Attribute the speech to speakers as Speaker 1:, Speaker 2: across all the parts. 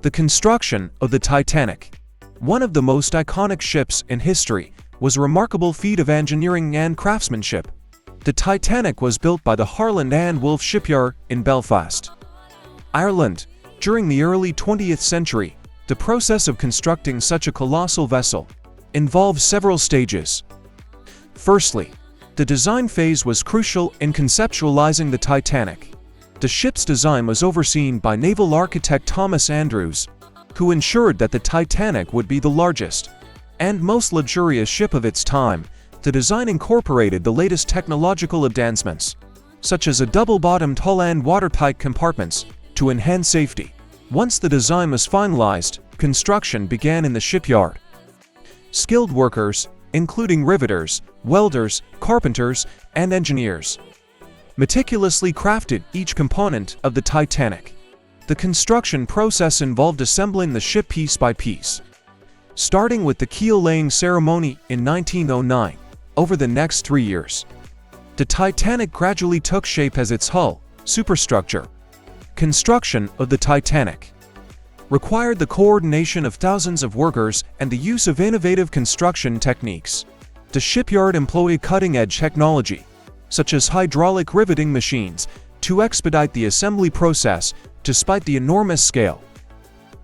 Speaker 1: The construction of the Titanic, one of the most iconic ships in history, was a remarkable feat of engineering and craftsmanship. The Titanic was built by the Harland and Wolff shipyard in Belfast, Ireland. During the early 20th century, the process of constructing such a colossal vessel involved several stages. Firstly, the design phase was crucial in conceptualizing the Titanic. The ship's design was overseen by naval architect Thomas Andrews, who ensured that the Titanic would be the largest and most luxurious ship of its time. The design incorporated the latest technological advancements, such as a double-bottomed hull and watertight compartments, to enhance safety. Once the design was finalized, construction began in the shipyard. Skilled workers, including riveters, welders, carpenters, and engineers, meticulously crafted each component of the Titanic. The construction process involved assembling the ship piece by piece, starting with the keel-laying ceremony in 1909. Over the next 3 years, the Titanic gradually took shape as its hull superstructure. Construction of the Titanic required the coordination of thousands of workers and the use of innovative construction techniques. The shipyard employed cutting-edge technology, such as hydraulic riveting machines, to expedite the assembly process. Despite the enormous scale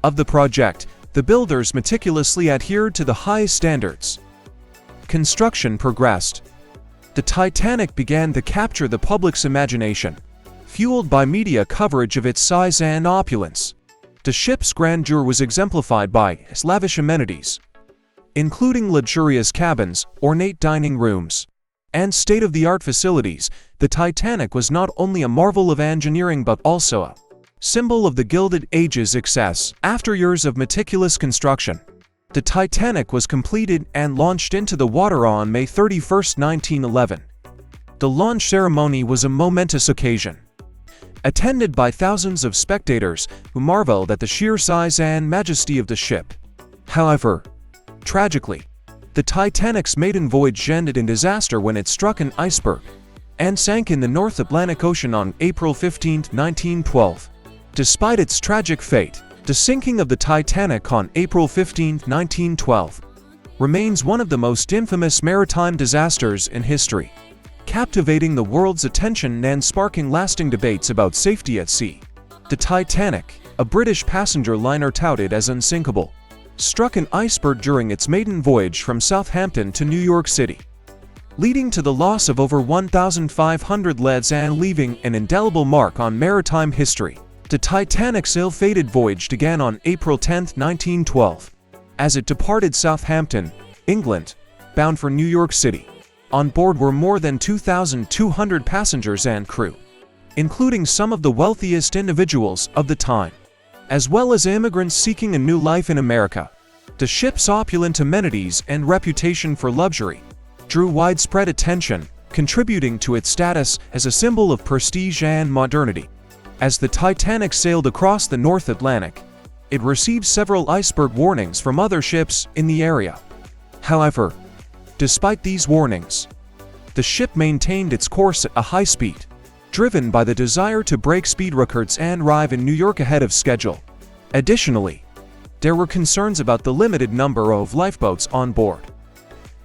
Speaker 1: of the project, the builders meticulously adhered to the highest standards. Construction progressed. The Titanic began to capture the public's imagination, fueled by media coverage of its size and opulence. The ship's grandeur was exemplified by its lavish amenities, including luxurious cabins, ornate dining rooms, and state-of-the-art facilities. The Titanic was not only a marvel of engineering but also a symbol of the Gilded Age's success. After years of meticulous construction, the Titanic was completed and launched into the water on May 31, 1911. The launch ceremony was a momentous occasion, attended by thousands of spectators who marveled at the sheer size and majesty of the ship. However, tragically, the Titanic's maiden voyage ended in disaster when it struck an iceberg and sank in the North Atlantic Ocean on April 15, 1912. Despite its tragic fate, the sinking of the Titanic on April 15, 1912, remains one of the most infamous maritime disasters in history, captivating the world's attention and sparking lasting debates about safety at sea. The Titanic, a British passenger liner touted as unsinkable, struck an iceberg during its maiden voyage from Southampton to New York City, leading to the loss of over 1,500 lives and leaving an indelible mark on maritime history. The Titanic's ill-fated voyage began on April 10, 1912, as it departed Southampton, England, bound for New York City. On board were more than 2,200 passengers and crew, including some of the wealthiest individuals of the time, as well as immigrants seeking a new life in America. The ship's opulent amenities and reputation for luxury drew widespread attention, contributing to its status as a symbol of prestige and modernity. As the Titanic sailed across the North Atlantic, it received several iceberg warnings from other ships in the area. However, despite these warnings, the ship maintained its course at a high speed, driven by the desire to break speed records and arrive in New York ahead of schedule. Additionally, there were concerns about the limited number of lifeboats on board,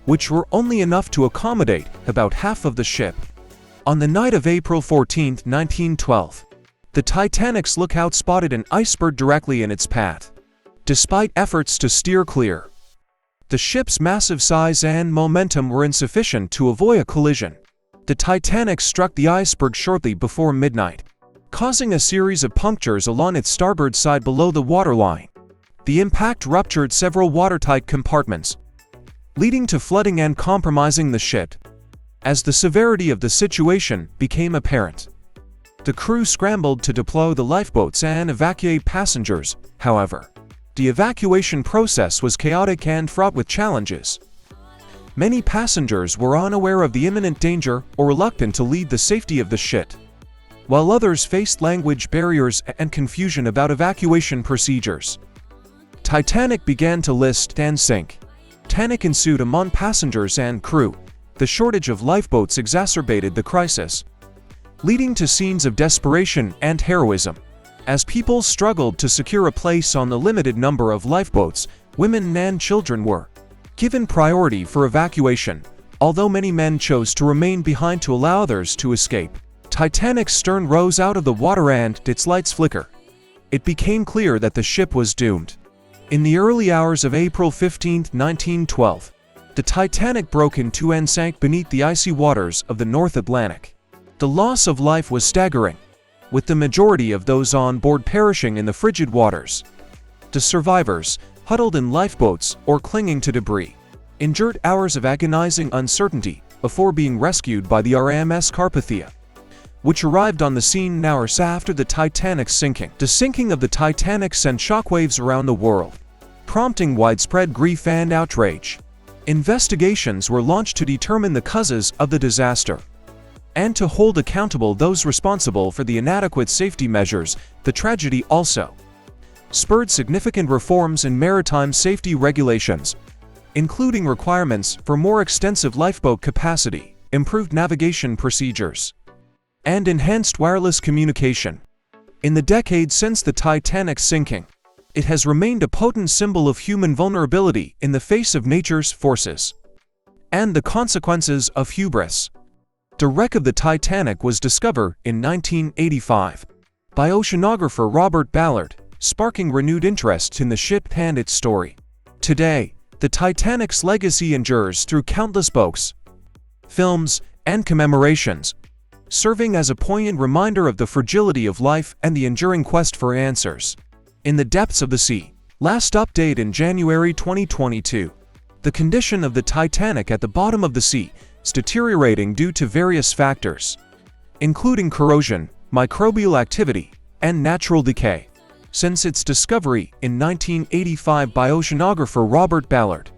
Speaker 1: which were only enough to accommodate about half of the ship. On the night of April 14, 1912, the Titanic's lookout spotted an iceberg directly in its path. Despite efforts to steer clear, the ship's massive size and momentum were insufficient to avoid a collision. The Titanic struck the iceberg shortly before midnight, causing a series of punctures along its starboard side below the waterline. The impact ruptured several watertight compartments, leading to flooding and compromising the ship. As the severity of the situation became apparent, the crew scrambled to deploy the lifeboats and evacuate passengers. However, the evacuation process was chaotic and fraught with challenges. Many passengers were unaware of the imminent danger or reluctant to leave the safety of the ship, while others faced language barriers and confusion about evacuation procedures. Titanic began to list and sink. Panic ensued among passengers and crew. The shortage of lifeboats exacerbated the crisis, leading to scenes of desperation and heroism. As people struggled to secure a place on the limited number of lifeboats, women and children were given priority for evacuation, although many men chose to remain behind to allow others to escape. Titanic's stern rose out of the water and its lights flicker. It became clear that the ship was doomed. In the early hours of April 15, 1912, the Titanic broke in two and sank beneath the icy waters of the North Atlantic. The loss of life was staggering, with the majority of those on board perishing in the frigid waters. The survivors, huddled in lifeboats or clinging to debris, endured hours of agonizing uncertainty before being rescued by the RMS Carpathia, which arrived on the scene hours after the Titanic's sinking. The sinking of the Titanic sent shockwaves around the world, prompting widespread grief and outrage. Investigations were launched to determine the causes of the disaster and to hold accountable those responsible for the inadequate safety measures. The tragedy also spurred significant reforms in maritime safety regulations, including requirements for more extensive lifeboat capacity, improved navigation procedures, and enhanced wireless communication. In the decades since the Titanic's sinking, it has remained a potent symbol of human vulnerability in the face of nature's forces and the consequences of hubris. The wreck of the Titanic was discovered in 1985 by oceanographer Robert Ballard, sparking renewed interest in the ship and its story. Today, the Titanic's legacy endures through countless books, films, and commemorations, serving as a poignant reminder of the fragility of life and the enduring quest for answers. In the depths of the sea. Last update in January 2022. The condition of the Titanic at the bottom of the sea is deteriorating due to various factors, including corrosion, microbial activity, and natural decay. Since its discovery in 1985 by oceanographer Robert Ballard,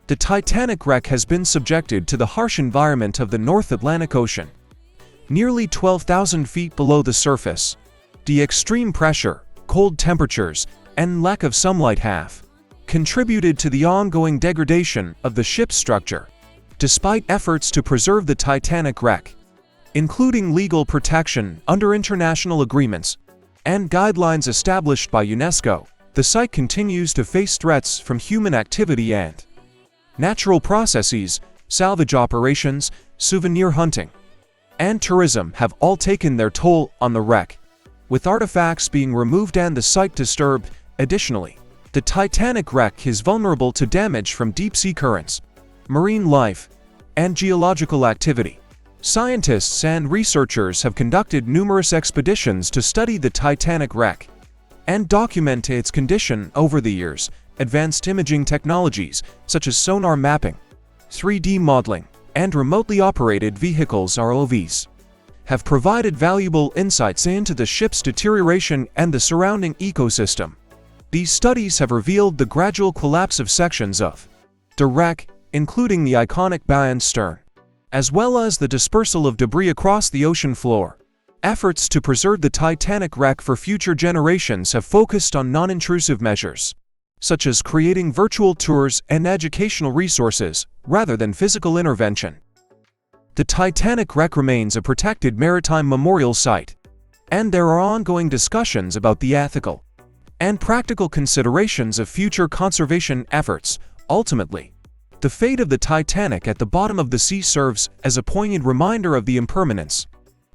Speaker 1: the Titanic wreck has been subjected to the harsh environment of the North Atlantic Ocean, nearly 12,000 feet below the surface. The extreme pressure, cold temperatures, and lack of sunlight have contributed to the ongoing degradation of the ship's structure. Despite efforts to preserve the Titanic wreck, including legal protection under international agreements and guidelines established by UNESCO, the site continues to face threats from human activity and natural processes. Salvage operations, souvenir hunting, and tourism have all taken their toll on the wreck, with artifacts being removed and the site disturbed. Additionally, the Titanic wreck is vulnerable to damage from deep-sea currents, marine life, and geological activity. Scientists and researchers have conducted numerous expeditions to study the Titanic wreck and document its condition over the years. Advanced imaging technologies, such as sonar mapping, 3D modeling, and remotely operated vehicles (ROVs), have provided valuable insights into the ship's deterioration and the surrounding ecosystem. These studies have revealed the gradual collapse of sections of the wreck, including the iconic bow and stern, as well as the dispersal of debris across the ocean floor. Efforts to preserve the Titanic wreck for future generations have focused on non-intrusive measures, such as creating virtual tours and educational resources, rather than physical intervention. The Titanic wreck remains a protected maritime memorial site, and there are ongoing discussions about the ethical and practical considerations of future conservation efforts. Ultimately, the fate of the Titanic at the bottom of the sea serves as a poignant reminder of the impermanence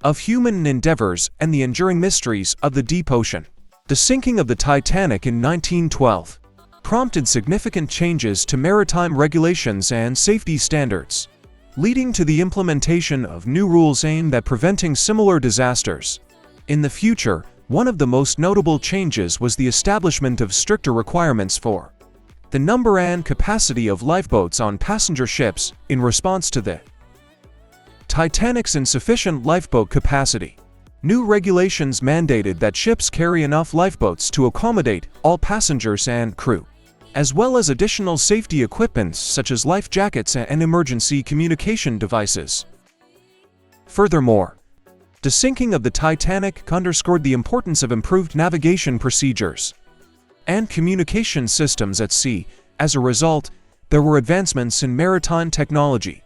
Speaker 1: of human endeavors and the enduring mysteries of the deep ocean. The sinking of the Titanic in 1912 prompted significant changes to maritime regulations and safety standards, leading to the implementation of new rules aimed at preventing similar disasters. In the future, one of the most notable changes was the establishment of stricter requirements for the number and capacity of lifeboats on passenger ships in response to the Titanic's insufficient lifeboat capacity. New regulations mandated that ships carry enough lifeboats to accommodate all passengers and crew, as well as additional safety equipment such as life jackets and emergency communication devices. Furthermore, the sinking of the Titanic underscored the importance of improved navigation procedures and communication systems at sea. As a result, there were advancements in maritime technology,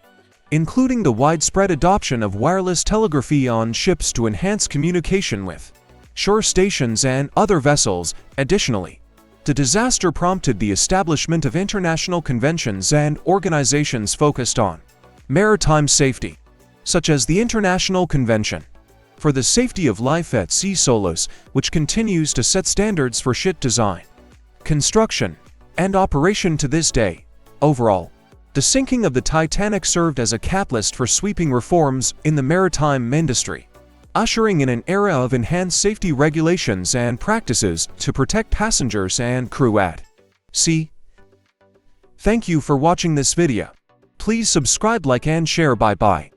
Speaker 1: including the widespread adoption of wireless telegraphy on ships to enhance communication with shore stations, and other vessels. Additionally, the disaster prompted the establishment of international conventions and organizations focused on maritime safety, such as the International Convention for the Safety of Life at Sea (SOLAS), which continues to set standards for ship design, construction, and operation to this day. Overall, the sinking of the Titanic served as a catalyst for sweeping reforms in the maritime industry, ushering in an era of enhanced safety regulations and practices to protect passengers and crew at sea. Thank you for watching this video. Please subscribe, like, and share. Bye-bye.